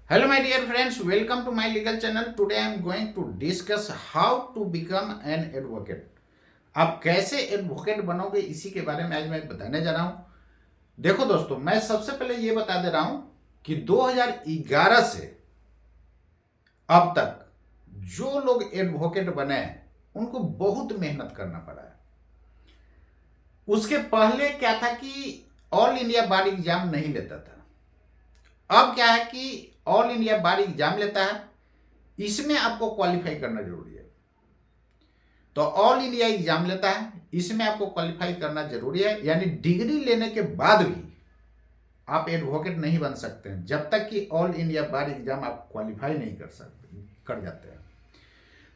Hello, my dear friends. Welcome to my legal channel. Today I am going to discuss how to become an advocate. आप कैसे advocate बनोगे इसी के बारे में आज मैं बताने जा रहा हूं। देखो दोस्तों, मैं सबसे पहले ये बता दे रहा हूं कि 2011 से अब तक जो लोग एडवोकेट बने हैं उनको बहुत मेहनत करना पड़ा है। उसके पहले क्या था कि ऑल इंडिया बार एग्जाम नहीं लेता था। अब क्या है कि ऑल इंडिया बार एग्जाम लेता है, इसमें आपको क्वालिफाई करना जरूरी है। तो ऑल इंडिया एग्जाम लेता है, इसमें आपको क्वालिफाई करना जरूरी है, यानी डिग्री लेने के बाद भी आप एडवोकेट नहीं बन सकते हैं जब तक कि ऑल इंडिया बार एग्जाम आप क्वालिफाई नहीं कर जाते हैं।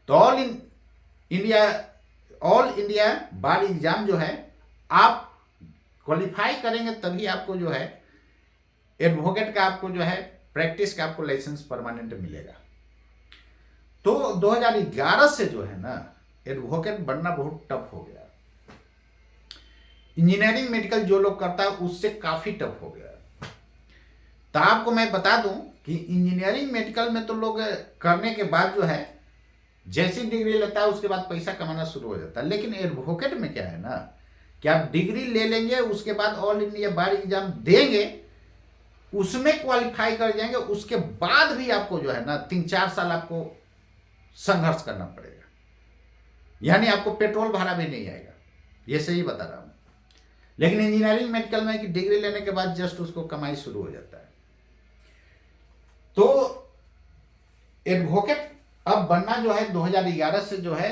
तो ऑल इंडिया बार एग्जाम जो है आप क्वालिफाई करेंगे तभी आपको जो है एडवोकेट का आपको जो है प्रैक्टिस का आपको लाइसेंस परमानेंट मिलेगा। तो 2011 से जो है ना एडवोकेट बनना बहुत टफ हो गया। इंजीनियरिंग मेडिकल जो लोग करता है उससे काफी टफ हो गया। तो आपको मैं बता दूं कि इंजीनियरिंग मेडिकल में तो लोग करने के बाद जो है जैसी डिग्री लेता है उसके बाद पैसा कमाना शुरू हो जाता है, लेकिन एडवोकेट में क्या है ना कि आप डिग्री ले लेंगे, उसके बाद ऑल इंडिया बार एग्जाम देंगे, उसमें क्वालिफाई कर जाएंगे, उसके बाद भी आपको जो है ना 3-4 साल आपको संघर्ष करना पड़ेगा, यानी आपको पेट्रोल भाड़ा भी नहीं आएगा। ये सही बता रहा हूं। लेकिन इंजीनियरिंग मेडिकल में कि डिग्री लेने के बाद जस्ट उसको कमाई शुरू हो जाता है। तो एडवोकेट अब बनना जो है 2011 से जो है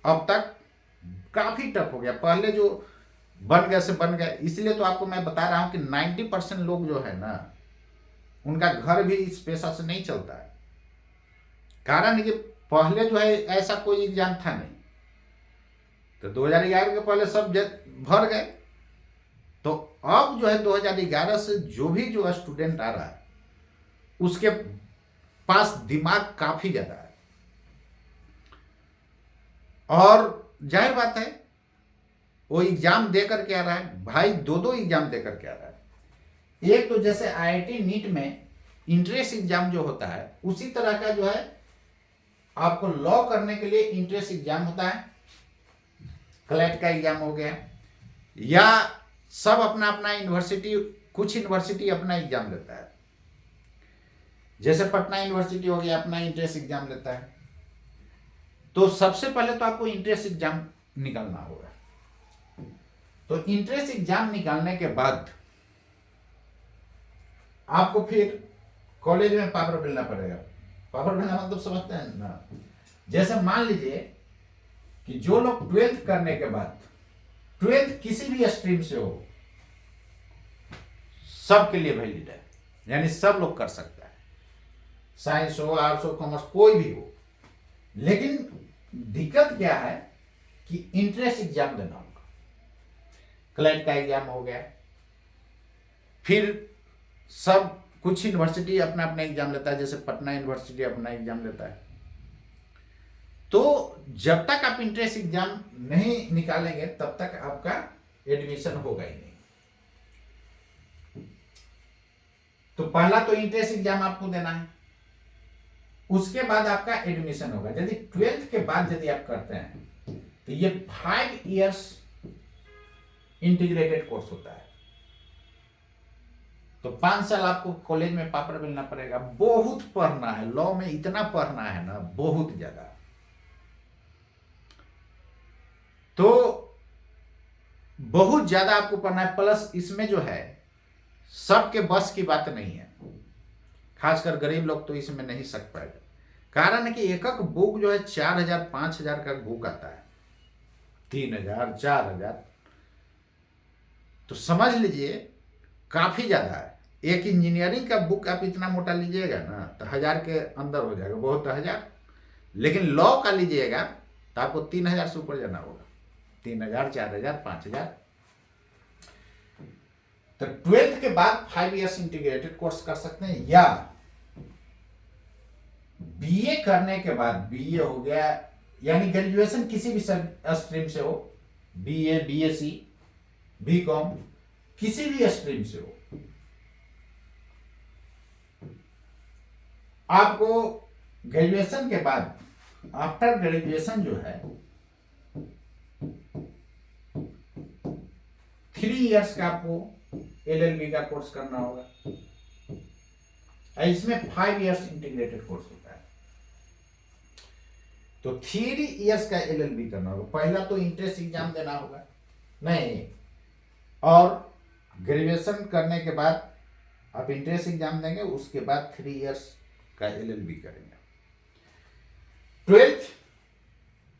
अब तक काफी टफ हो गया। पहले जो बन गए से बन गए, इसलिए तो आपको मैं बता रहा हूं कि 90% लोग जो है ना उनका घर भी इस पेशा से नहीं चलता है। कारण कि पहले जो है ऐसा कोई एग्जाम था नहीं। तो 2011 के पहले सब भर गए। तो अब जो है 2011 से जो भी जो स्टूडेंट आ रहा है उसके पास दिमाग काफी ज्यादा है, और जाहिर बात है वो एग्जाम दे करके आ रहा है भाई, दो एग्जाम दे करके आ रहा है। एक तो जैसे आईआईटी नीट में इंट्रेंस एग्जाम जो होता है उसी तरह का जो है आपको लॉ करने के लिए इंट्रेंस एग्जाम होता है, क्लैट का एग्जाम हो गया, या सब अपना अपना यूनिवर्सिटी, कुछ यूनिवर्सिटी अपना एग्जाम लेता है। जैसे पटना यूनिवर्सिटी हो गया अपना इंट्रेंस एग्जाम लेता है। तो सबसे पहले तो आपको इंट्रेंस एग्जाम निकालना होगा। तो इंट्रेंस एग्जाम निकालने के बाद आपको फिर कॉलेज में पेपर मिलना पड़ेगा। पेपर मिलना मतलब समझते हैं ना, जैसे मान लीजिए कि जो लोग 12th करने के बाद 12th किसी भी स्ट्रीम से हो सबके लिए वैलिड है, यानी सब लोग कर सकता है, साइंस हो, आर्ट्स हो, कॉमर्स, कोई भी हो। लेकिन दिक्कत क्या है कि इंट्रेंस एग्जाम देना होगा। क्लैट का एग्जाम हो गया, फिर सब कुछ यूनिवर्सिटी अपना अपना एग्जाम लेता है, जैसे पटना यूनिवर्सिटी अपना एग्जाम लेता है। तो जब तक आप इंट्रेंस एग्जाम नहीं निकालेंगे तब तक आपका एडमिशन होगा ही नहीं। तो पहला तो इंट्रेंस एग्जाम आपको देना है, उसके बाद आपका एडमिशन होगा। यदि 12th के बाद यदि आप करते हैं तो ये 5 इयर्स इंटीग्रेटेड कोर्स होता है। तो 5 साल आपको कॉलेज में पेपर मिलना पड़ेगा। बहुत पढ़ना है, लॉ में इतना पढ़ना है ना, बहुत ज्यादा। तो बहुत ज्यादा आपको पढ़ना है, प्लस इसमें जो है सबके बस की बात नहीं है, खासकर गरीब लोग तो इसमें नहीं सक पाएगा। कारण है कि एक एक बुक जो है 4,000-5,000 का बुक आता है, 3,000-4,000। तो समझ लीजिए काफी ज्यादा है। एक इंजीनियरिंग का बुक आप इतना मोटा लीजिएगा ना तो 1,000 के अंदर हो जाएगा, बहुत 1,000। लेकिन लॉ का लीजिएगा तो आपको 3,000 से ऊपर जाना होगा, 3,000, 4,000, 5,000। तो 12th के बाद 5 इयर्स इंटीग्रेटेड कोर्स कर सकते हैं, या बीए करने के बाद, बीए हो गया यानी ग्रेजुएशन किसी भी स्ट्रीम से हो, बीए, बीएससी, बीकॉम, किसी भी स्ट्रीम से हो, आपको ग्रेजुएशन के बाद आफ्टर ग्रेजुएशन जो है 3 इयर्स का आपको LLB का कोर्स करना होगा। इसमें 5 इयर्स इंटीग्रेटेड कोर्स होता है। तो 3 इयर्स का LLB करना होगा। पहला तो इंट्रेंस एग्जाम देना होगा नहीं, और ग्रेजुएशन करने के बाद आप इंट्रेंस एग्जाम देंगे, उसके बाद 3 इयर्स का LLB करेंगे। 12th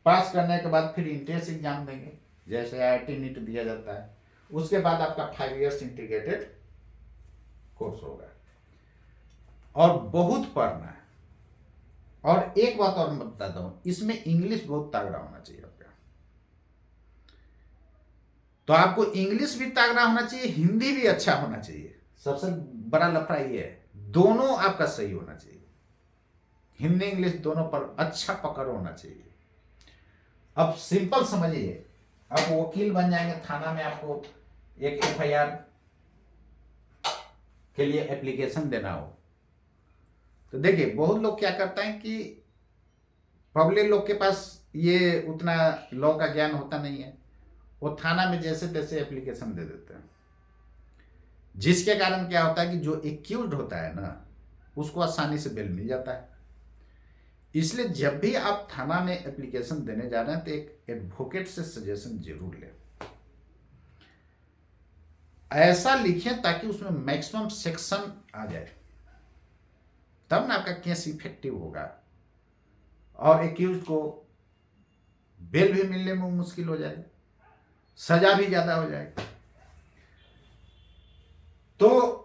पास करने के बाद फिर इंट्रेंस एग्जाम देंगे, जैसे IIT नीट दिया जाता है। उसके बाद आपका 5 इयर्स इंटीग्रेटेड कोर्स होगा, और बहुत पढ़ना है। और एक बात और मैं बताता हूं, इसमें इंग्लिश बहुत तगड़ा होना चाहिए आपका। तो आपको इंग्लिश भी तगड़ा होना चाहिए, हिंदी भी अच्छा होना चाहिए। सबसे बड़ा लफड़ा ये है, दोनों आपका सही होना चाहिए। हिंदी इंग्लिश दोनों पर अच्छा पकड़ होना चाहिए। अब सिंपल समझिए, आप वकील बन जाएंगे, थाना में आपको एक FIR के लिए एप्लीकेशन देना हो, तो देखिए बहुत लोग क्या करते हैं कि पब्लिक लोग के पास ये उतना लॉ का ज्ञान होता नहीं है, वो थाना में जैसे तैसे एप्लीकेशन दे देते हैं, जिसके कारण क्या होता है कि जो एक्यूज्ड होता है ना, उसको आसानी से बेल मिल जाता है। इसलिए जब भी आप थाना में एप्लीकेशन देने जा रहे हैं तो एक एडवोकेट से सजेशन जरूर लें। ऐसा लिखें ताकि उसमें मैक्सिमम सेक्शन आ जाए, तब ना आपका केस इफेक्टिव होगा, और एक्यूज को बेल भी मिलने में मुश्किल हो जाएगी, सजा भी ज्यादा हो जाएगी। तो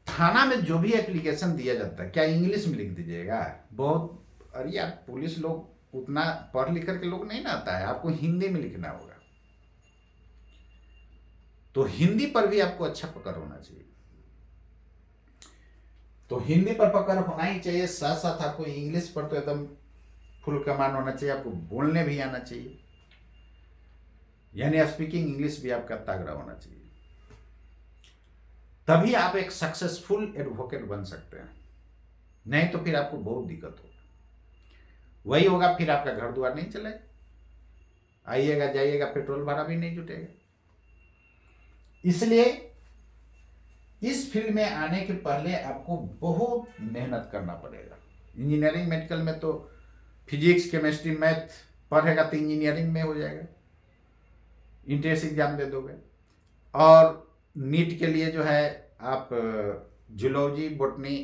थाना में जो भी एप्लीकेशन दिया जाता है, क्या इंग्लिश में लिख दीजिएगा? बहुत, अरे यार पुलिस लोग उतना पढ़ लिख करके लोग नहीं ना आता है, आपको हिंदी में लिखना होगा। तो हिंदी पर भी आपको अच्छा पकड़ होना चाहिए। तो हिंदी पर पकड़ होना ही चाहिए, साथ साथ आपको इंग्लिश पर तो एकदम फुल कमांड होना चाहिए, आपको बोलने भी आना चाहिए, यानी स्पीकिंग इंग्लिश भी आपका तगड़ा होना चाहिए। तभी आप एक सक्सेसफुल एडवोकेट बन सकते हैं, नहीं तो फिर आपको बहुत दिक्कत होगा। वही होगा, फिर आपका घर द्वार नहीं चलेगा, आइएगा जाइएगा, पेट्रोल भाड़ा भी नहीं जुटेगा। इसलिए इस फील्ड में आने के पहले आपको बहुत मेहनत करना पड़ेगा। इंजीनियरिंग मेडिकल में तो फिजिक्स केमिस्ट्री मैथ पढ़ेगा तो इंजीनियरिंग में हो जाएगा, इंट्रेंस एग्जाम दे दोगे। और नीट के लिए जो है आप जूलॉजी, बॉटनी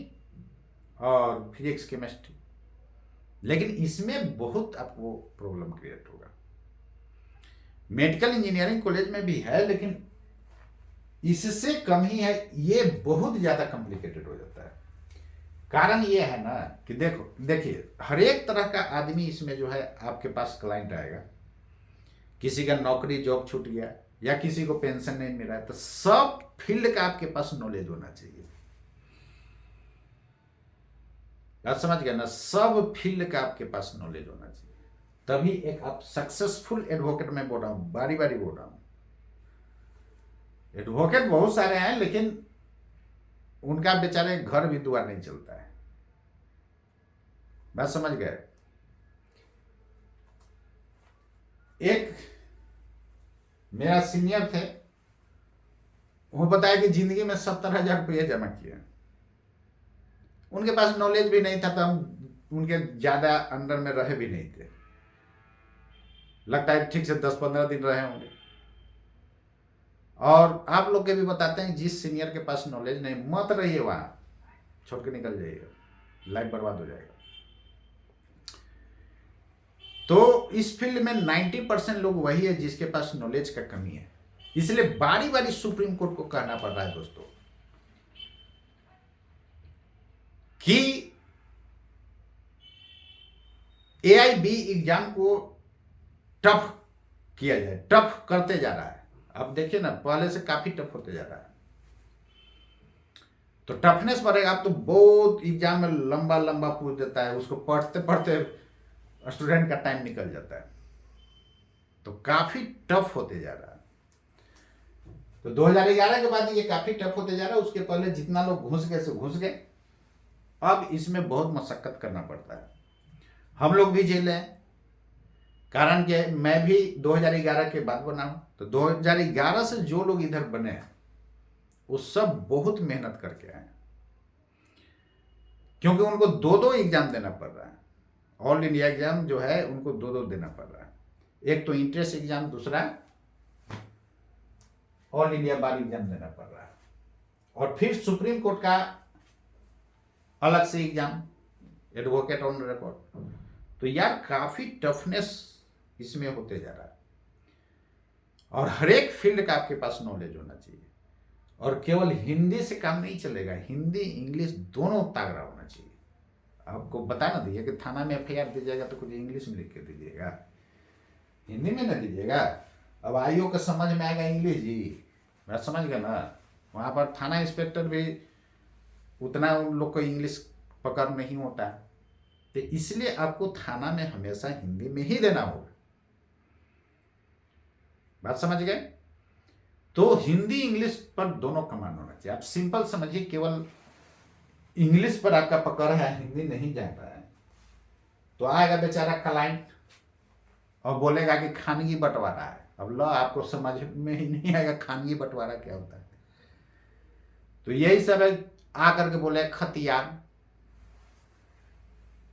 और फिजिक्स केमिस्ट्री, लेकिन इसमें बहुत आपको प्रॉब्लम क्रिएट होगा। मेडिकल इंजीनियरिंग कॉलेज में भी है, लेकिन इससे कम ही है, ये बहुत ज्यादा कॉम्प्लिकेटेड हो जाता है। कारण ये है ना कि देखिए हर एक तरह का आदमी इसमें जो है आपके पास क्लाइंट आएगा। किसी का नौकरी जॉब छूट गया, या किसी को पेंशन नहीं मिल रहा है, तो सब फील्ड का आपके पास नॉलेज होना चाहिए। आप समझ गए ना, सब फील्ड का आपके पास नॉलेज होना चाहिए, तभी एक आप सक्सेसफुल एडवोकेट में बोल रहा हूं, बारी बारी बोल रहा हूं। एडवोकेट बहुत सारे हैं, लेकिन उनका बेचारे घर भी दुआ नहीं चलता है। बात समझ गए? एक मेरा सीनियर थे, वो बताया कि जिंदगी में 70,000 रुपये जमा किए। उनके पास नॉलेज भी नहीं था, तो हम उनके ज्यादा अंडर में रहे भी नहीं थे। लगता है ठीक से 10-15 दिन रहे होंगे। और आप लोग के भी बताते हैं, जिस सीनियर के पास नॉलेज नहीं, मत रहिए वहां, छोड़ के निकल जाइएगा, लाइफ बर्बाद हो जाएगा। तो इस फील्ड में 90% लोग वही है जिसके पास नॉलेज का कमी है। इसलिए बारी बारी सुप्रीम कोर्ट को कहना पड़ रहा है दोस्तों कि AIB एग्जाम को टफ किया जाए। टफ करते जा रहा है, अब देखिए ना, पहले से काफी टफ होते जा रहा है। तो टफनेस बढ़ेगा। अब तो बहुत एग्जाम में लंबा लंबा पूछ देता है, उसको पढ़ते पढ़ते स्टूडेंट का टाइम निकल जाता है। तो काफी टफ होते जा रहा है। तो 2011 के बाद ये काफी टफ होते जा रहा है। उसके पहले जितना लोग घुस गए सो घुस गए, अब इसमें बहुत मशक्कत करना पड़ता है। हम लोग भी झेले हैं, कारण क्या है, मैं भी 2011 के बाद बना हूं। तो 2011 से जो लोग इधर बने हैं वो सब बहुत मेहनत करके आए, क्योंकि उनको दो दो एग्जाम देना पड़ रहा है। ऑल इंडिया एग्जाम जो है उनको दो दो देना पड़ रहा है, एक तो इंट्रेंस एग्जाम, दूसरा ऑल इंडिया बार एग्जाम देना पड़ रहा है, और फिर सुप्रीम कोर्ट का अलग से एग्जाम, एडवोकेट ऑन रिकॉर्ड। तो यार काफी टफनेस इसमें होते जा रहा है, और हर एक फील्ड का आपके पास नॉलेज होना चाहिए। और केवल हिंदी से काम नहीं चलेगा, हिंदी इंग्लिश दोनों तागड़ा होना चाहिए। आपको बता ना दिए कि थाना में एफआईआर दीजिएगा तो कुछ इंग्लिश में लिख के दीजिएगा, हिंदी में ना दीजिएगा। अब आईओ को समझ में आएगा इंग्लिश जी, मैं समझ गया ना। वहाँ पर थाना इंस्पेक्टर भी उतना उन लोग को इंग्लिश पकड़ नहीं होता, तो इसलिए आपको थाना में हमेशा हिंदी में ही देना होगा। बात समझ गए? तो हिंदी इंग्लिश पर दोनों कमांड होना चाहिए। आप सिंपल समझिए, केवल इंग्लिश पर आपका पकड़ है, हिंदी नहीं जाता है, तो आएगा बेचारा क्लाइंट और बोलेगा कि खानगी बंटवारा है। अब लो, आपको समझ में ही नहीं आएगा खानगी बंटवारा क्या होता है। तो यही सब है, आकर के बोले खतियान।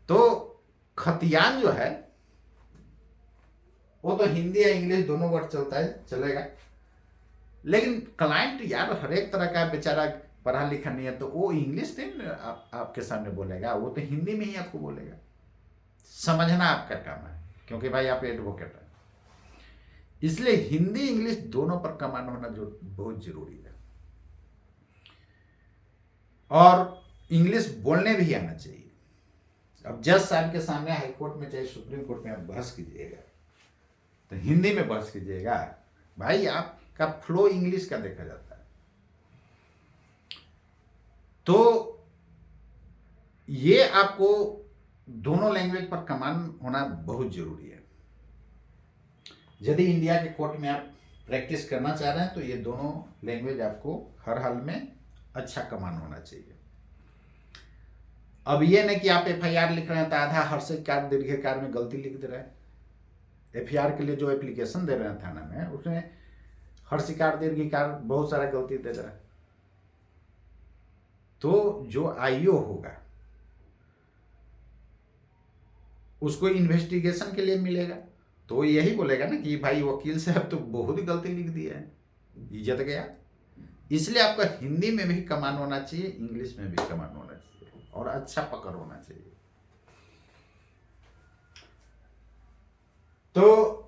तो खतियान जो है वो तो हिंदी या इंग्लिश दोनों वर्ड चलता है, चलेगा। लेकिन क्लाइंट यार हर एक तरह का बेचारा पढ़ा लिखा नहीं है, तो वो इंग्लिश नहीं आपके सामने बोलेगा, वो तो हिंदी में ही आपको बोलेगा। समझना आपका काम है, क्योंकि भाई आप एडवोकेट हैं, इसलिए हिंदी इंग्लिश दोनों पर कमांड होना जो बहुत जरूरी है। और इंग्लिश बोलने भी आना चाहिए। अब जज साहब के सामने हाईकोर्ट में चाहे सुप्रीम कोर्ट में आप बहस कीजिएगा तो हिंदी में बहस कीजिएगा, भाई आपका फ्लो इंग्लिश का देखा जाता है। तो ये आपको दोनों लैंग्वेज पर कमांड होना बहुत जरूरी है। यदि इंडिया के कोर्ट में आप प्रैक्टिस करना चाह रहे हैं तो ये दोनों लैंग्वेज आपको हर हाल में अच्छा कमांड होना चाहिए। अब ये नहीं कि आप एफआईआर लिख रहे हैं तो आधा हर्षकार दीर्घकार में गलती लिख दे रहे हैं। एफआईआर के लिए जो एप्लीकेशन दे रहे हैं थाना में, उसमें हर्षकार दीर्घकार बहुत सारा गलती दे रहा है। तो जो आईओ होगा उसको इन्वेस्टिगेशन के लिए मिलेगा, तो यही बोलेगा ना कि भाई वकील साहब तो बहुत गलती लिख दिया है, इज्जत गया। इसलिए आपका हिंदी में भी कमांड होना चाहिए, इंग्लिश में भी कमांड होना चाहिए, और अच्छा पकड़ होना चाहिए। तो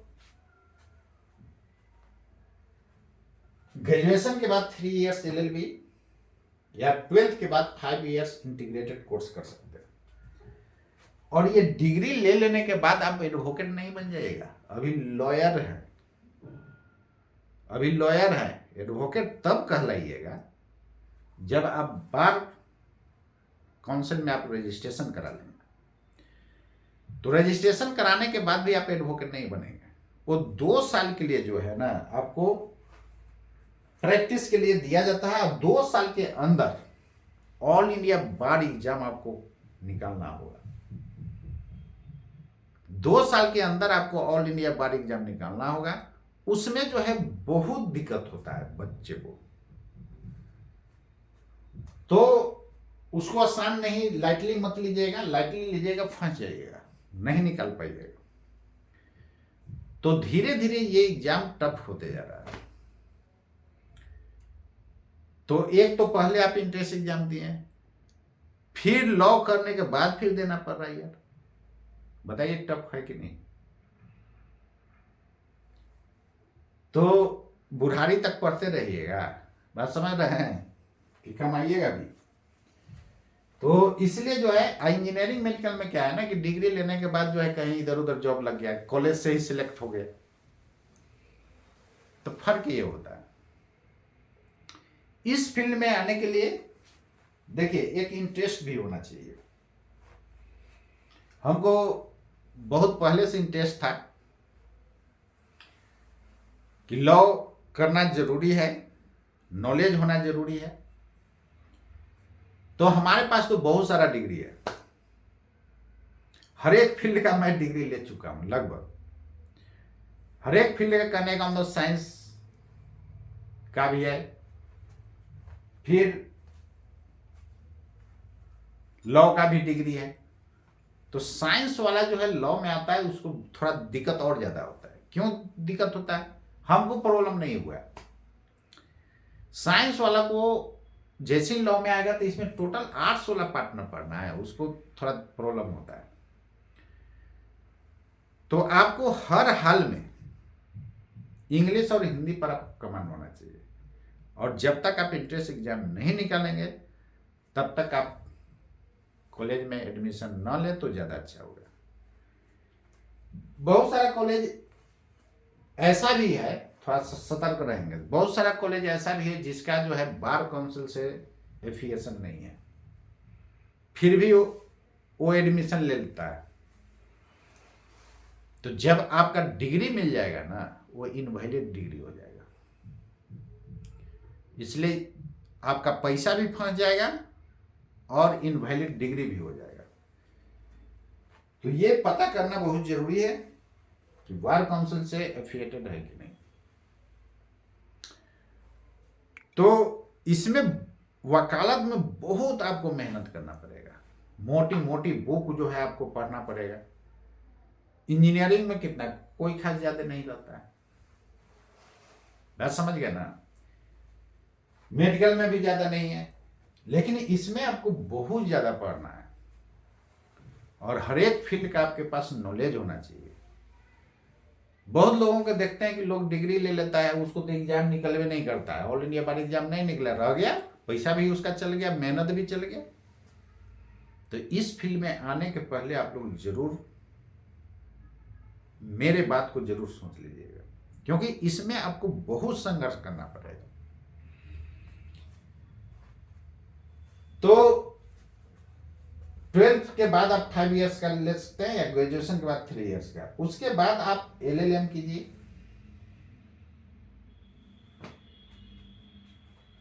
ग्रेजुएशन के बाद 3 इयर्स एलएलबी या 12th के बाद 5 इयर्स इंटीग्रेटेड कोर्स कर सकते हैं। और ये डिग्री ले लेने के बाद आप एडवोकेट नहीं बन जाएगा, अभी लॉयर है, अभी लॉयर है। एडवोकेट तब कहलाइएगा जब आप बार काउंसिल में आप रजिस्ट्रेशन करा लेंगे। तो रजिस्ट्रेशन कराने के बाद भी आप एडवोकेट नहीं बनेंगे। वो 2 साल के लिए जो है ना आपको प्रैक्टिस के लिए दिया जाता है, और 2 साल के अंदर ऑल इंडिया बार एग्जाम आपको निकालना होगा। 2 साल के अंदर आपको ऑल इंडिया बार एग्जाम निकालना होगा। उसमें जो है बहुत दिक्कत होता है बच्चे को, तो उसको आसान नहीं, लाइटली मत लीजिएगा। लाइटली लीजिएगा फंस जाइएगा, नहीं निकाल पाइएगा। तो धीरे धीरे ये एग्जाम टफ होते जा रहा है। तो एक तो पहले आप इंट्रेंस एग्जाम दिए, फिर लॉ करने के बाद फिर देना पड़ रहा है यार, बताइए टफ है कि नहीं। तो बुढ़ारी तक पढ़ते रहिएगा, बात समझ रहे हैं कि कमाइएगा भी। तो इसलिए जो है इंजीनियरिंग मेडिकल में क्या है ना कि डिग्री लेने के बाद जो है कहीं इधर उधर जॉब लग गया, कॉलेज से ही सिलेक्ट हो गया, तो फर्क ये होता है। इस फील्ड में आने के लिए देखिए एक इंटरेस्ट भी होना चाहिए। हमको बहुत पहले से इंटरेस्ट था कि लॉ करना जरूरी है, नॉलेज होना जरूरी है। तो हमारे पास तो बहुत सारा डिग्री है, हर एक फील्ड का मैं डिग्री ले चुका हूं लगभग। हर एक फील्ड का करने का मतलब साइंस का भी है, फिर लॉ का भी डिग्री है। तो साइंस वाला जो है लॉ में आता है उसको थोड़ा दिक्कत और ज्यादा होता है। क्यों दिक्कत होता है? हमको प्रॉब्लम नहीं हुआ है। साइंस वाला को जैसे ही लॉ में आएगा तो इसमें टोटल 8-16 पार्टनर पढ़ना है, उसको थोड़ा प्रॉब्लम होता है। तो आपको हर हाल में इंग्लिश और हिंदी पर आप कमांड होना चाहिए, और जब तक आप एंट्रेंस एग्जाम नहीं निकालेंगे तब तक आप कॉलेज में एडमिशन न ले तो ज्यादा अच्छा होगा। बहुत सारा कॉलेज ऐसा भी है, थोड़ा सतर्क रहेंगे, बहुत सारा कॉलेज ऐसा भी है जिसका जो है बार काउंसिल से एफिलिएशन नहीं है, फिर भी वो एडमिशन ले लेता है। तो जब आपका डिग्री मिल जाएगा ना, वो इनवैलिड डिग्री हो जाएगा, इसलिए आपका पैसा भी फंस जाएगा और इनवैलिड डिग्री भी हो जाएगा। तो ये पता करना बहुत जरूरी है कि बार काउंसिल से एफिलिएटेड है कि नहीं। तो इसमें वकालत में बहुत आपको मेहनत करना पड़ेगा, मोटी मोटी बुक जो है आपको पढ़ना पड़ेगा। इंजीनियरिंग में कितना कोई खास ज्यादा नहीं रहता है, बात समझ गया ना। मेडिकल में भी ज्यादा नहीं है, लेकिन इसमें आपको बहुत ज्यादा पढ़ना है और हर एक फील्ड का आपके पास नॉलेज होना चाहिए। बहुत लोगों को देखते हैं कि लोग डिग्री ले लेता है, उसको तो एग्जाम निकलवे नहीं करता है, ऑल इंडिया बार एग्जाम नहीं निकला, रह गया, पैसा भी उसका चल गया, मेहनत भी चल गया। तो इस फील्ड में आने के पहले आप लोग जरूर मेरे बात को जरूर सोच लीजिएगा, क्योंकि इसमें आपको बहुत संघर्ष करना पड़ेगा। तो 12th के बाद आप 5 इयर्स का ले सकते हैं, या ग्रेजुएशन के बाद 3 इयर्स का। उसके बाद आप LLM कीजिए,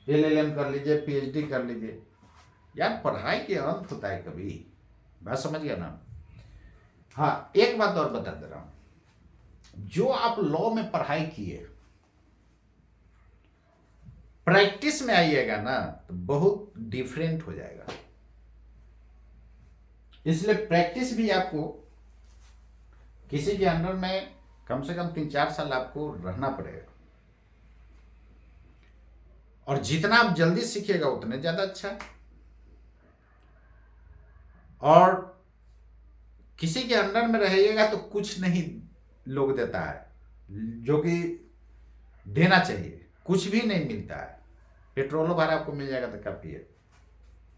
LLM कर लीजिए, PhD कर लीजिए। यार पढ़ाई के अंत होता है कभी, बात समझ गया ना। हाँ, एक बात और बता दे रहा हूं, जो आप लॉ में पढ़ाई किए, प्रैक्टिस में आइएगा ना तो बहुत डिफरेंट हो जाएगा। इसलिए प्रैक्टिस भी आपको किसी के अंडर में कम से कम 3-4 साल आपको रहना पड़ेगा, और जितना आप जल्दी सीखिएगा उतने ज्यादा अच्छा। और किसी के अंडर में रहिएगा तो कुछ नहीं लोग देता है, जो कि देना चाहिए, कुछ भी नहीं मिलता है। पेट्रोल भाड़ा आपको मिल जाएगा तो काफी है,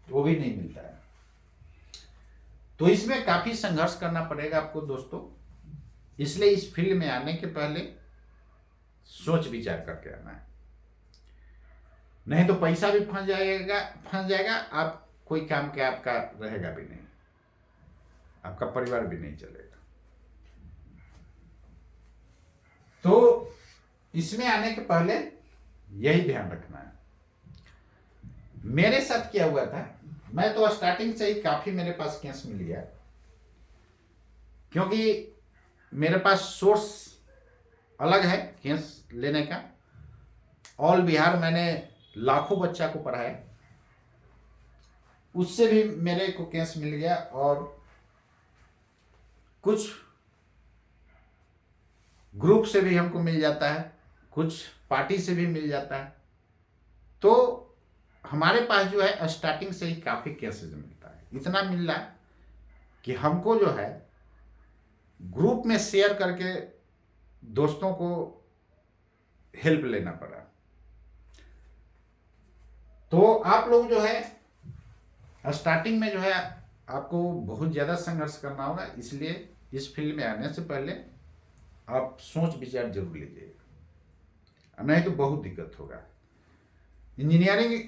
वो भी नहीं मिलता है। तो इसमें काफी संघर्ष करना पड़ेगा आपको दोस्तों, इसलिए इस फील्ड में आने के पहले सोच विचार करके आना है, नहीं तो पैसा भी फंस जाएगा, आप कोई काम के आपका रहेगा भी नहीं, आपका परिवार भी नहीं चलेगा। तो इसमें आने के पहले यही ध्यान रखना है। मेरे साथ क्या हुआ था, मैं तो स्टार्टिंग से ही काफी मेरे पास केस मिल गया, क्योंकि मेरे पास सोर्स अलग है केस लेने का। ऑल बिहार मैंने लाखों बच्चा को पढ़ाया, उससे भी मेरे को केस मिल गया, और कुछ ग्रुप से भी हमको मिल जाता है, कुछ पार्टी से भी मिल जाता है। तो हमारे पास जो है स्टार्टिंग से ही काफी केसेस मिलता है, इतना मिल रहा है कि हमको जो है ग्रुप में शेयर करके दोस्तों को हेल्प लेना पड़ा। तो आप लोग जो है स्टार्टिंग में जो है आपको बहुत ज्यादा संघर्ष करना होगा, इसलिए इस फील्ड में आने से पहले आप सोच विचार जरूर लीजिएगा, नहीं तो बहुत दिक्कत होगा। इंजीनियरिंग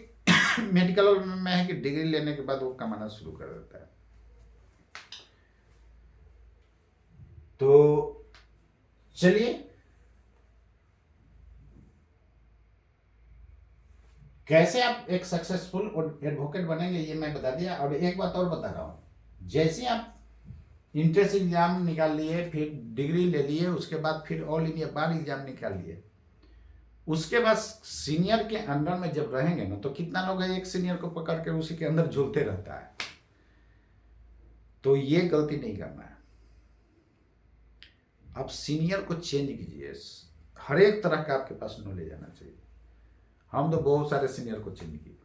मेडिकल में है कि डिग्री लेने के बाद वो कमाना शुरू कर देता है। तो चलिए कैसे आप एक सक्सेसफुल एडवोकेट बनेंगे ये मैं बता दिया। और एक बात और बता रहा हूँ, जैसे आप इंट्रेंस एग्जाम निकाल लिए, फिर डिग्री ले लिए, उसके बाद फिर ऑल इंडिया बार एग्जाम निकाल लिए, उसके बाद सीनियर के अंडर में जब रहेंगे ना, तो कितना लोग है एक सीनियर को पकड़ के उसी के अंदर झूलते रहता है। तो ये गलती नहीं करना है। आप सीनियर को चेंज कीजिए, हर एक तरह का आपके पास नॉलेज आना चाहिए। हम तो बहुत सारे सीनियर को चेंज किए।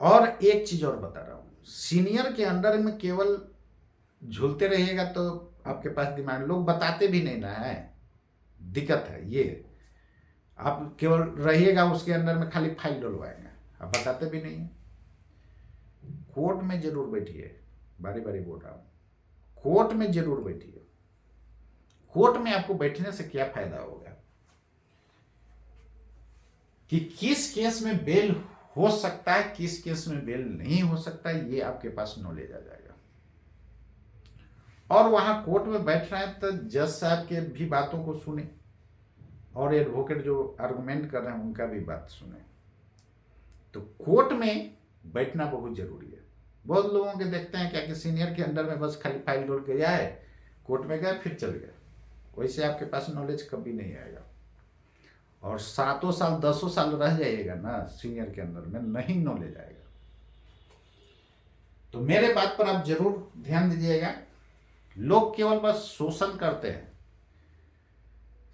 और एक चीज और बता रहा हूं, सीनियर के अंडर में केवल झूलते रहिएगा तो आपके पास दिमाग, लोग बताते भी नहीं ना है, दिक्कत है ये। आप केवल रहिएगा उसके अंदर में, खाली फाइल डलवाएंगे, आप बताते भी नहीं है। कोर्ट में जरूर बैठिए, बारी बारी बोल रहा हूं, कोर्ट में जरूर बैठिए। कोर्ट में आपको बैठने से क्या फायदा होगा कि किस केस में बेल हो सकता है, किस केस में बेल नहीं हो सकता है, ये आपके पास नॉलेज आ जाएगा। और वहां कोर्ट में बैठ रहे हैं तो जज साहब के भी बातों को सुने, और एडवोकेट जो आर्गुमेंट कर रहे हैं उनका भी बात सुने। तो कोर्ट में बैठना बहुत जरूरी है। बहुत लोगों के देखते हैं क्या कि सीनियर के अंडर में बस खाली फाइल डोल के जाए, कोर्ट में गए फिर चल गए, वैसे आपके पास नॉलेज कभी नहीं आएगा। और 7 साल 10 साल रह जाइएगा ना सीनियर के अंदर में, नहीं नॉलेज आएगा। तो मेरे बात पर आप जरूर ध्यान दीजिएगा। लोग केवल बस शोषण करते हैं,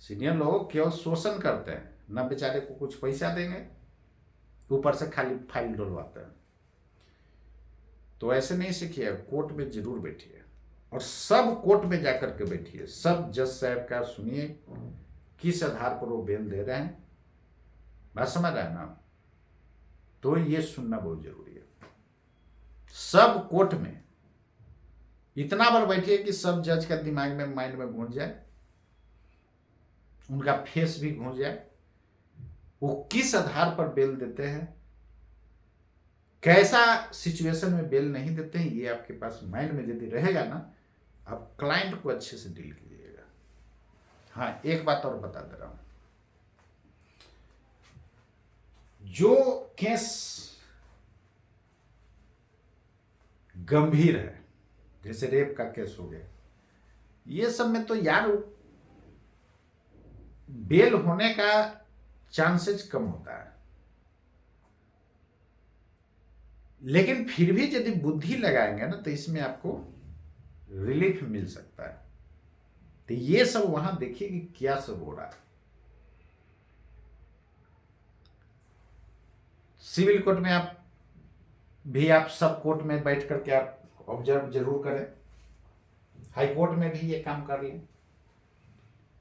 सीनियर लोग केवल शोषण करते हैं, ना बेचारे को कुछ पैसा देंगे, ऊपर से खाली फाइल डलवाते हैं। तो ऐसे नहीं सीखिए, कोर्ट में जरूर बैठिए, और सब कोर्ट में जाकर के बैठिए, सब जज साहब का सुनिए किस आधार पर वो बेल दे रहे हैं, बात समझ रहे हैं ना। तो ये सुनना बहुत जरूरी है। सब कोर्ट में इतना बार बैठिए कि सब जज का दिमाग में, माइंड में घुस जाए, उनका फेस भी घुस जाए, वो किस आधार पर बेल देते हैं, कैसा सिचुएशन में बेल नहीं देते हैं, ये आपके पास माइंड में यदि रहेगा ना, आप क्लाइंट को अच्छे से डील कीजिएगा। हाँ, एक बात और बता दे रहा हूं, जो केस गंभीर है, जैसे रेप का केस हो गया, ये सब में तो यार बेल होने का चांसेस कम होता है, लेकिन फिर भी यदि बुद्धि लगाएंगे ना तो इसमें आपको रिलीफ मिल सकता है। तो ये सब वहां देखिए कि क्या सब हो रहा है। सिविल कोर्ट में आप सब कोर्ट में बैठ करके आप ऑब्जर्व जरूर करें, हाई कोर्ट में भी ये काम कर लें,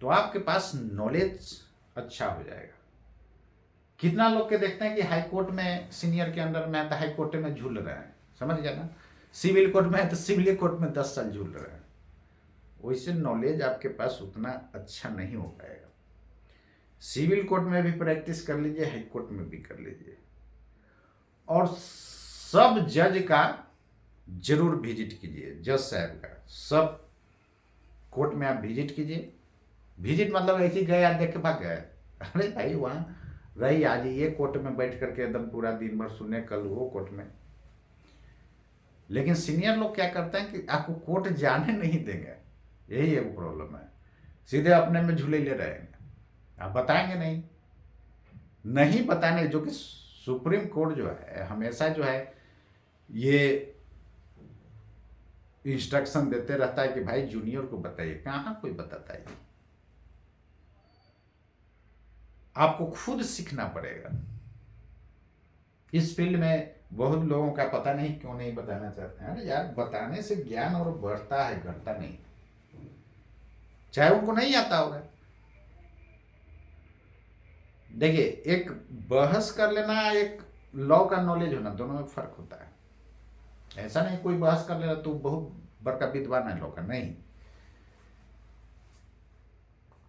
तो आपके पास नॉलेज अच्छा हो जाएगा। कितना लोग के देखते हैं कि हाई कोर्ट में सीनियर के अंडर में है तो हाई कोर्ट में झूल रहे हैं, समझ गया ना, सिविल कोर्ट में है तो सिविल कोर्ट में 10 साल झूल रहे हैं। वैसे नॉलेज आपके पास उतना अच्छा नहीं हो पाएगा। सिविल कोर्ट में भी प्रैक्टिस कर लीजिए, हाई कोर्ट में भी कर लीजिए, और सब जज का जरूर विजिट कीजिए, जज साहब का सब कोर्ट में आप विजिट कीजिए। विजिट मतलब ऐसे ही गए आप देख के भाग गए, अरे भाई वहां रही, आज ये कोर्ट में बैठ करके एकदम पूरा दिन भर सुने, कल वो कोर्ट में। लेकिन सीनियर लोग क्या करते हैं कि आपको कोर्ट जाने नहीं देंगे, यही एक प्रॉब्लम है, सीधे अपने में झूले ले रहेंगे, आप बताएंगे नहीं बताने। जो कि सुप्रीम कोर्ट जो है हमेशा जो है ये इंस्ट्रक्शन देते रहता है कि भाई जूनियर को बताइए, कहाँ कोई बताता है, आपको खुद सीखना पड़ेगा। इस फील्ड में बहुत लोगों का पता नहीं क्यों नहीं बताना चाहते हैं। अरे यार, बताने से ज्ञान और बढ़ता है, घटता नहीं, चाहे उनको नहीं आता होगा। देखिए, एक बहस कर लेना, एक लॉ का नॉलेज होना, दोनों में फर्क होता है। ऐसा नहीं कोई बहस कर लेना तो बहुत बड़का विद्वान है लॉ का, नहीं।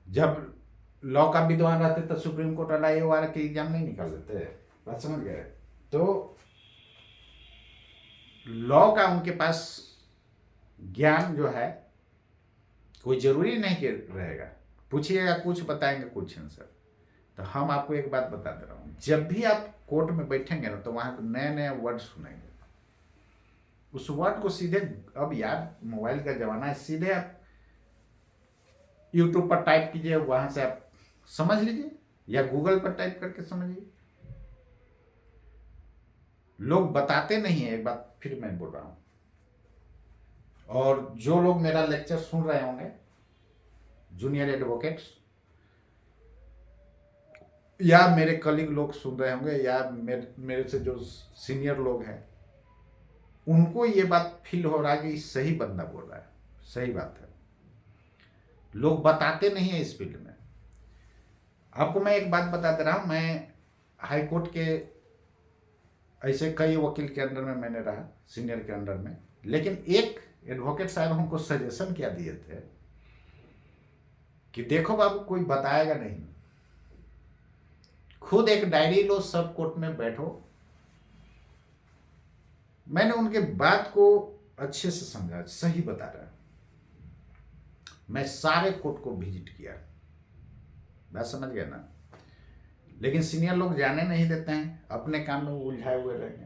जब लॉ का विद्वान रहते तो सुप्रीम कोर्ट वाला ये वाला के एग्जाम नहीं निकाल देते, बात समझ गए। तो लॉ का उनके पास ज्ञान जो है कोई जरूरी नहीं कि रहेगा, पूछिएगा कुछ बताएंगे कुछ आंसर, तो हम आपको एक बात बता दे रहा हूँ, जब भी आप कोर्ट में बैठेंगे ना तो वहाँ नए नए वर्ड सुनेंगे। उस वर्ड को सीधे, अब यार मोबाइल का जमाना है, सीधे आप यूट्यूब पर टाइप कीजिए, वहां से आप समझ लीजिए, या गूगल पर टाइप करके समझिए। लोग बताते नहीं है, एक बात फिर मैं बोल रहा हूं। और जो लोग मेरा लेक्चर सुन रहे होंगे, जूनियर एडवोकेट्स या मेरे कलीग लोग सुन रहे होंगे, या मेरे से जो सीनियर लोग हैं, उनको ये बात फील हो रहा है कि सही बंदा बोल रहा है, सही बात है। लोग बताते नहीं है इस फील्ड में। आपको मैं एक बात बता दे रहा हूं, मैं हाई कोर्ट के ऐसे कई वकील के अंडर में मैंने रहा, सीनियर के अंडर में, लेकिन एक एडवोकेट साहब हमको सजेशन क्या दिए थे कि देखो बाबू, कोई बताएगा नहीं, खुद एक डायरी लो, सब कोर्ट में बैठो। मैंने उनके बात को अच्छे से समझा, सही बता रहा है। मैं सारे कोर्ट को विजिट किया, बात समझ गया ना। लेकिन सीनियर लोग जाने नहीं देते हैं, अपने काम में उलझाए हुए रहेंगे।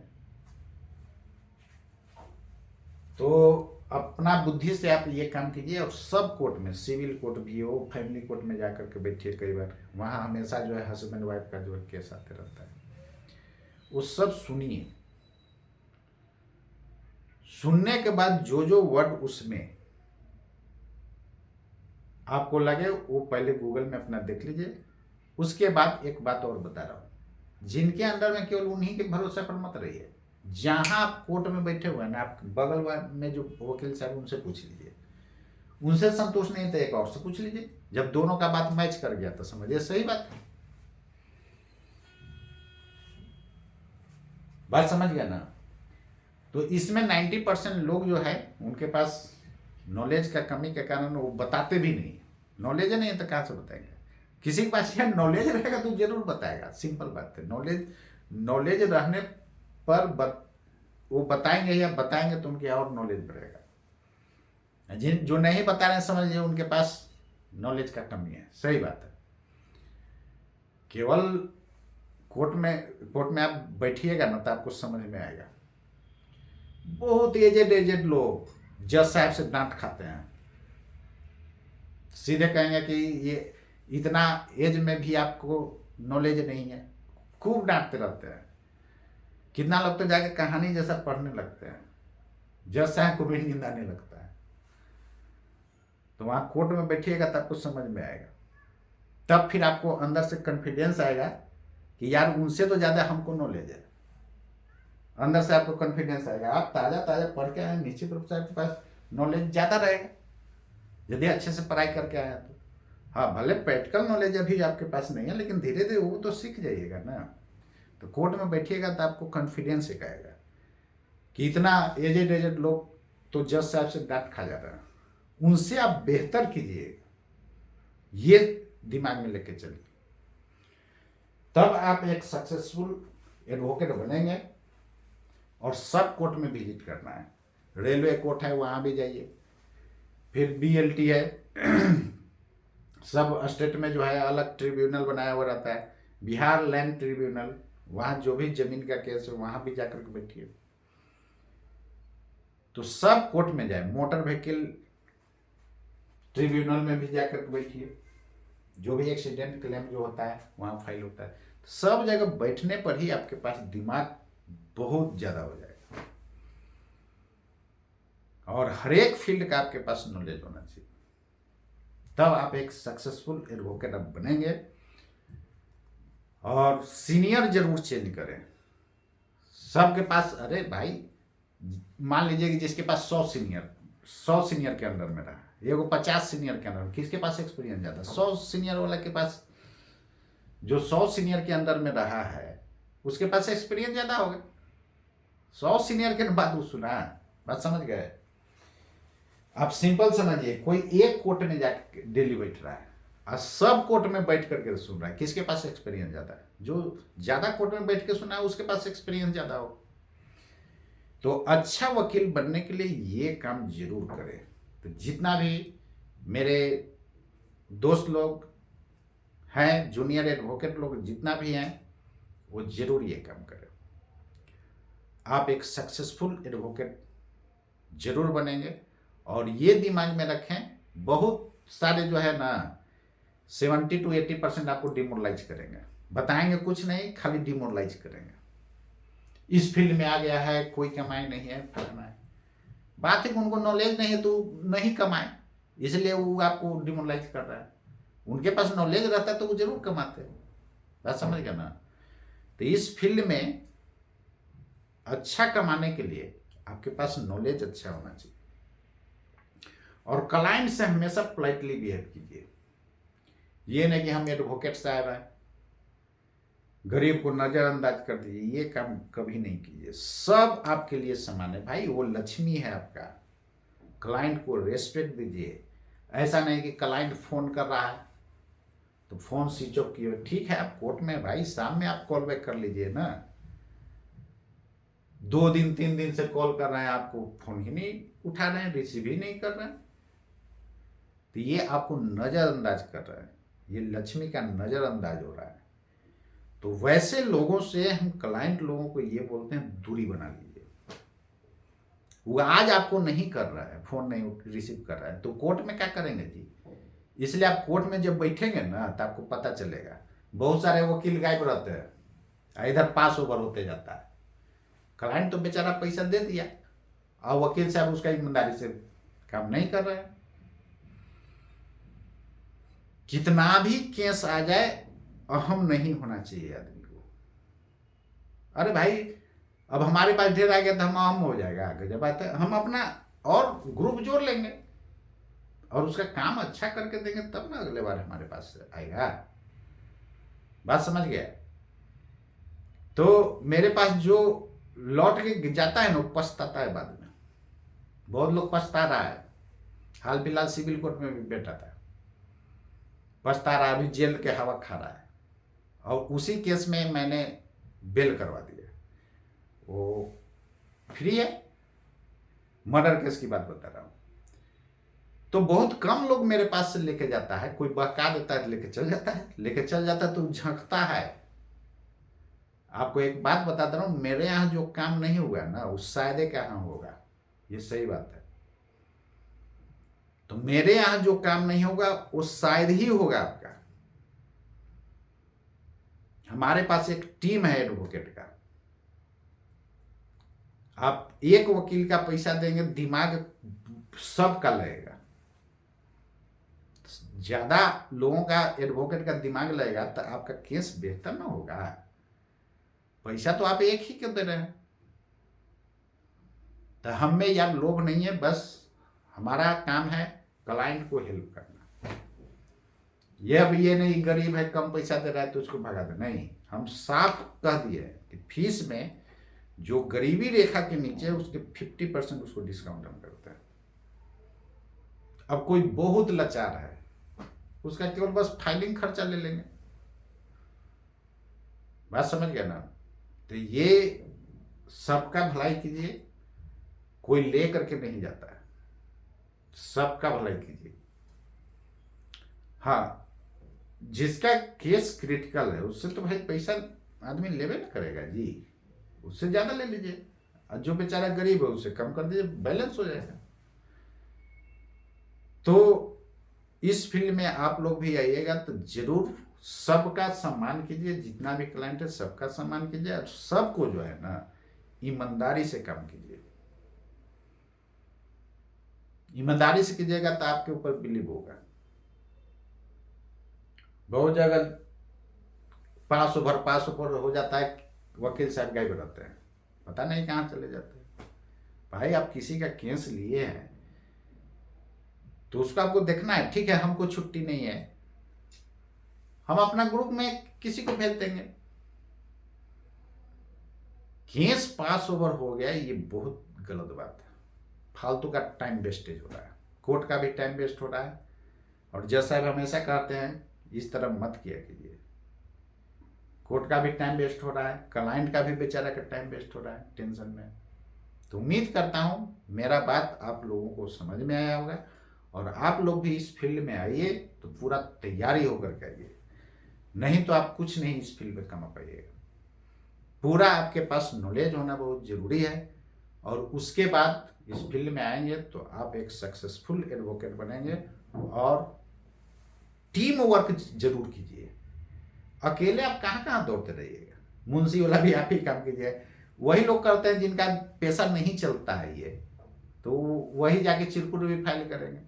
तो अपना बुद्धि से आप ये काम कीजिए, और सब कोर्ट में, सिविल कोर्ट भी हो, फैमिली कोर्ट में जाकर के बैठिए। कई बार वहाँ हमेशा जो है हस्बैंड वाइफ का जो है केस आते रहता है, वो सब सुनिए। सुनने के बाद जो जो वर्ड उसमें आपको लगे वो पहले गूगल में अपना देख लीजिए। उसके बाद एक बात और बता रहा हूं, जिनके अंदर में केवल उन्हीं के भरोसे पर मत रहिए। जहां आप कोर्ट में बैठे हुए हैं ना, आप बगल में जो वकील साहब, उनसे पूछ लीजिए। उनसे संतोष नहीं तो एक और से पूछ लीजिए। जब दोनों का बात मैच कर गया तो समझिए सही बात है। बात समझ गया ना। तो इसमें 90% लोग जो है उनके पास नॉलेज का कमी के कारण वो बताते भी नहीं। नॉलेज नहीं है तो कहाँ से बताएंगे? किसी के पास यार नॉलेज रहेगा तो जरूर बताएगा, सिंपल बात है। नॉलेज रहने पर वो बताएंगे, या बताएंगे तो उनकी और नॉलेज बढ़ेगा। जो नहीं बता रहे समझिए उनके पास नॉलेज का कमी है, सही बात है। केवल कोर्ट में आप बैठिएगा ना तो आपको समझ में आएगा। बहुत एजेड लोग जज साहब से डांट खाते हैं, सीधे कहेंगे कि ये इतना एज में भी आपको नॉलेज नहीं है, खूब डांटते रहते हैं। कितना लोग तो जाके कहानी जैसा पढ़ने लगते हैं, जज साहब को भी नींद आने लगता है। तो वहां कोर्ट में बैठिएगा तब आपको समझ में आएगा, तब फिर आपको अंदर से कॉन्फिडेंस आएगा कि यार उनसे तो ज्यादा हमको नॉलेज है। अंदर से आपको कॉन्फिडेंस आएगा। आप ताजा पढ़ के आए, निश्चित रूप से आपके पास नॉलेज ज्यादा रहेगा, यदि अच्छे से पढ़ाई करके आए तो। हाँ, भले प्रैक्टिकल नॉलेज अभी आपके पास नहीं है, लेकिन धीरे धीरे वो तो सीख जाइएगा ना। तो कोर्ट में बैठिएगा तो आपको कॉन्फिडेंस एक आएगा कि इतना एजेड लोग तो जज साहब से डांट खा जा रहे हैं, उनसे आप बेहतर कीजिएगा, ये दिमाग में लेके चलिए। तब आप एक सक्सेसफुल एडवोकेट बनेंगे। और सब कोर्ट में विजिट करना है। रेलवे कोर्ट है वहां भी जाइए, फिर BLT है। सब स्टेट में जो है अलग ट्रिब्यूनल बनाया हुआ रहता है। बिहार लैंड ट्रिब्यूनल, वहां जो भी जमीन का केस है वहां भी जाकर के बैठिए। तो सब कोर्ट में जाए, मोटर व्हीकल ट्रिब्यूनल में भी जाकर के बैठिए। जो भी एक्सीडेंट क्लेम जो होता है वहां फाइल होता है। सब जगह बैठने पर ही आपके पास दिमाग बहुत ज्यादा हो जाएगा, और हर एक फील्ड का आपके पास नॉलेज होना चाहिए। तब आप एक सक्सेसफुल एडवोकेट आप बनेंगे। और सीनियर जरूर चेंज करें सबके पास। अरे भाई, मान लीजिए कि जिसके पास 100 सीनियर के अंदर में रहा, एगो 50 सीनियर के अंदर, किसके पास एक्सपीरियंस ज्यादा? 100 सीनियर वाला के पास, जो 100 सीनियर के अंदर में रहा है उसके पास एक्सपीरियंस ज्यादा होगा। 100 सीनियर के बात वो सुना, बात समझ गए? आप सिंपल समझिए, कोई एक कोर्ट में जाकर डेली बैठ रहा है और सब कोर्ट में बैठ करके सुन रहा है, किसके पास एक्सपीरियंस ज्यादा है? जो ज्यादा कोर्ट में बैठ के सुना है उसके पास एक्सपीरियंस ज्यादा हो। तो अच्छा वकील बनने के लिए ये काम जरूर करें। तो जितना भी मेरे दोस्त लोग हैं, जूनियर एडवोकेट लोग जितना भी हैं, वो जरूर ये काम करें। आप एक सक्सेसफुल एडवोकेट जरूर बनेंगे। और ये दिमाग में रखें, बहुत सारे जो है ना 70 to 80% आपको डिमोरलाइज करेंगे, बताएंगे कुछ नहीं, खाली डिमोरलाइज करेंगे। इस फील्ड में आ गया है, कोई कमाई नहीं है, फलाना है। बात है कि उनको नॉलेज नहीं है तो नहीं कमाए, इसलिए वो आपको डिमोरलाइज कर रहा है। उनके पास नॉलेज रहता तो वो जरूर कमाते। बात समझ गया ना। तो इस फील्ड में अच्छा कमाने के लिए आपके पास नॉलेज अच्छा होना चाहिए। और क्लाइंट से हमेशा पोलाइटली बिहेव कीजिए। ये नहीं कि हम एडवोकेट साहब हैं, गरीब को नजरअंदाज कर दीजिए, ये काम कभी नहीं कीजिए। सब आपके लिए समान है भाई, वो लक्ष्मी है आपका। क्लाइंट को रेस्पेक्ट दीजिए। ऐसा नहीं कि क्लाइंट फोन कर रहा है तो फोन स्विच ऑफ किए, ठीक है आप कोर्ट में भाई, शाम में आप कॉल बैक कर लीजिए ना। 2 दिन 3 दिन से कॉल कर रहे हैं, आपको फोन ही नहीं उठा रहे हैं, रिसीव ही नहीं कर रहे हैं, तो ये आपको नजरअंदाज कर रहा है, ये लक्ष्मी का नजरअंदाज हो रहा है। तो वैसे लोगों से हम क्लाइंट लोगों को ये बोलते हैं दूरी बना लीजिए। वो आज आपको नहीं कर रहा है, फोन नहीं रिसीव कर रहा है, तो कोर्ट में क्या करेंगे जी। इसलिए आप कोर्ट में जब बैठेंगे ना तो आपको पता चलेगा। बहुत सारे वकील गायब रहते हैं, इधर पास ओवर होते जाता है। क्लाइंट तो बेचारा पैसा दे दिया और वकील साहब उसका ईमानदारी से काम नहीं कर रहे हैं। कितना भी केस आ जाए, अहम नहीं होना चाहिए आदमी को। अरे भाई अब हमारे पास ढेर आ गया तो हम अहम हो जाएगा, आगे जब बात है हम अपना और ग्रुप जोड़ लेंगे और उसका काम अच्छा करके देंगे, तब ना अगले बार हमारे पास आएगा। बात समझ गया। तो मेरे पास जो लौट के जाता है ना, पछताता है बाद में। बहुत लोग पछता रहा है, हाल फिलहाल सिविल कोर्ट में भी बैठा था, पछता रहा, अभी जेल के हवा खा रहा है। और उसी केस में मैंने बेल करवा दिया, वो फ्री है। मर्डर केस की बात बता रहा हूं। तो बहुत कम लोग मेरे पास से लेके जाता है, कोई बहका देता है लेके चल जाता है, लेके चल जाता है तो झंकता है। आपको एक बात बताता रहा हूं, मेरे यहां जो काम नहीं हुआ ना, उस शायद कहां होगा, ये सही बात है। तो मेरे यहां जो काम नहीं होगा वो शायद ही होगा आपका। हमारे पास एक टीम है एडवोकेट का। आप एक वकील का पैसा देंगे, दिमाग सबका लगेगा। ज्यादा लोगों का एडवोकेट का दिमाग लगेगा तो आपका केस बेहतर ना होगा। पैसा तो आप एक ही क्यों दे रहे हैं। तो हम में यार लोभ नहीं है, बस हमारा काम है क्लाइंट को हेल्प करना। ये अब ये नहीं गरीब है कम पैसा दे रहा है तो उसको भगा दे, नहीं। हम साफ कह दिए कि फीस में जो गरीबी रेखा के नीचे है उसके 50% उसको डिस्काउंट हम करते हैं। अब कोई बहुत लाचार है, उसका केवल बस फाइलिंग खर्चा ले लेंगे। बात समझ गया ना। तो ये सबका भलाई कीजिए, कोई ले करके नहीं जाता है, सबका भलाई कीजिए। हाँ, जिसका केस क्रिटिकल है उससे तो भाई पैसा आदमी लेवे ना करेगा जी, उससे ज्यादा ले लीजिए। और जो बेचारा गरीब है उससे कम कर दीजिए, बैलेंस हो जाएगा। तो इस फील्ड में आप लोग भी आइएगा तो जरूर सबका सम्मान कीजिए, जितना भी क्लाइंट है सबका सम्मान कीजिए, और सबको जो है ना ईमानदारी से काम कीजिए। ईमानदारी से कीजिएगा तो आपके ऊपर बिलीव होगा। बहुत जगह पास ओवर हो जाता है, वकील साहब गायब रहते हैं, पता नहीं कहाँ चले जाते हैं। भाई आप किसी का केस लिए हैं तो उसको आपको देखना है। ठीक है हमको छुट्टी नहीं है, हम अपना ग्रुप में किसी को भेज देंगे। केस पास ओवर हो गया, ये बहुत गलत बात है। फालतू का टाइम वेस्टेज हो रहा है, कोर्ट का भी टाइम वेस्ट हो रहा है। और जज साहब हमेशा कहते हैं इस तरह मत किया कीजिए। कोर्ट का भी टाइम वेस्ट हो रहा है, क्लाइंट का भी बेचारा का टाइम वेस्ट हो रहा है टेंशन में। तो उम्मीद करता हूं मेरा बात आप लोगों को समझ में आया होगा, और आप लोग भी इस फील्ड में आइए तो पूरा तैयारी होकर के आइए। नहीं तो आप कुछ नहीं इस फील्ड में कमा पाइएगा। पूरा आपके पास नॉलेज होना बहुत ज़रूरी है, और उसके बाद इस फील्ड में आएंगे तो आप एक सक्सेसफुल एडवोकेट बनेंगे। और टीम वर्क जरूर कीजिए, अकेले आप कहाँ कहाँ दौड़ते रहिएगा। मुंशी वाला भी आप ही काम कीजिए। वही लोग करते हैं जिनका पैसा नहीं चलता है ये, तो वही जाके चिरकुट भी फाइल करेंगे,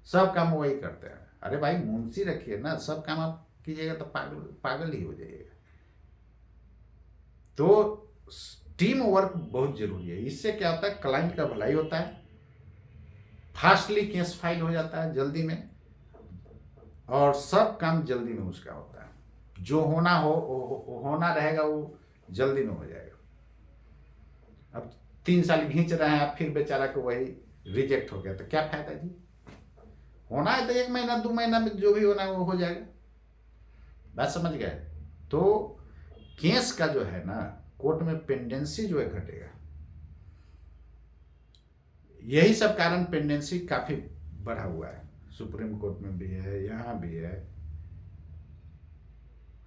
सब काम वही करते हैं। अरे भाई मुंशी रखिए ना, सब काम आप कीजिएगा तो पागल पागल ही हो जाइएगा। तो टीम वर्क बहुत जरूरी है। इससे क्या होता है, क्लाइंट का भलाई होता है, फास्टली केस फाइल हो जाता है जल्दी में, और सब काम जल्दी में उसका होता है। जो होना होना रहेगा वो जल्दी में हो जाएगा। अब 3 साल खींच रहे हैं आप, फिर बेचारा को वही रिजेक्ट हो गया तो क्या फायदा जी। होना है तो 1 महीना 2 महीना में जो भी होना है वो हो जाएगा। बात समझ गए। तो केस का जो है ना, कोर्ट में पेंडेंसी जो है घटेगा। यही सब कारण पेंडेंसी काफी बढ़ा हुआ है। सुप्रीम कोर्ट में भी है, यहाँ भी है,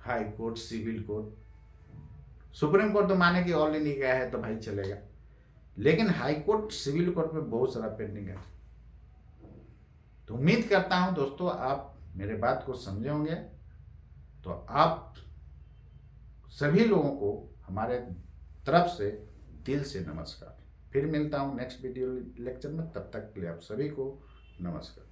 high court, civil court. Supreme court तो माने कि ऑल इंडिया गया है तो भाई चलेगा, लेकिन हाई कोर्ट, सिविल कोर्ट में बहुत सारा पेंडिंग है। तो उम्मीद करता हूं दोस्तों आप मेरे बात को समझे होंगे। तो आप सभी लोगों को हमारे तरफ से दिल से नमस्कार। फिर मिलता हूं नेक्स्ट वीडियो लेक्चर में, तब तक के लिए आप सभी को नमस्कार।